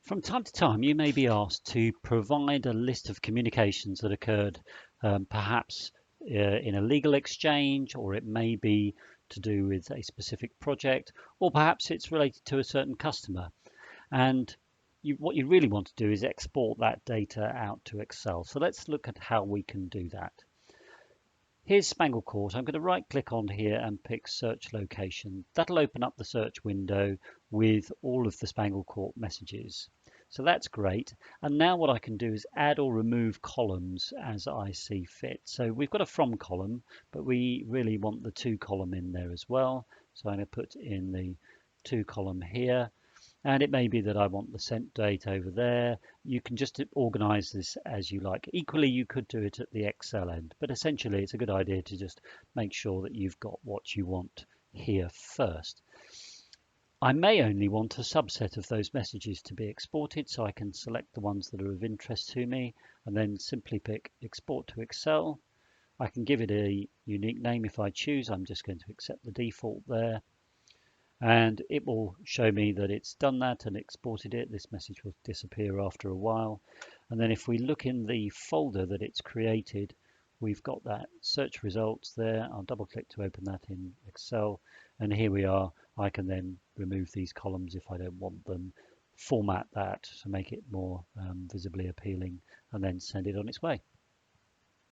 From time to time, you may be asked to provide a list of communications that occurred, perhaps in a legal exchange, or it may be to do with a specific project, or perhaps it's related to a certain customer. And what you really want to do is export that data out to Excel. So let's look at how we can do that. Here's Spangle Court. I'm going to right click on here and pick search location. That'll open up the search window with all of the Spangle Court messages. So that's great. And now what I can do is add or remove columns as I see fit. So we've got a from column, but we really want the to column in there as well. So I'm going to put in the to column here. And it may be that I want the sent date over there. You can just organize this as you like. Equally, you could do it at the Excel end, but essentially it's a good idea to just make sure that you've got what you want here first. I may only want a subset of those messages to be exported, so I can select the ones that are of interest to me and then simply pick Export to Excel. I can give it a unique name if I choose. I'm just going to accept the default there. And it will show me that it's done that and exported it. This message will disappear after a while. And then if we look in the folder that it's created, we've got that search results there. I'll double click to open that in Excel. And here we are. I can then remove these columns if I don't want them, format that to make it more visibly appealing, and then send it on its way.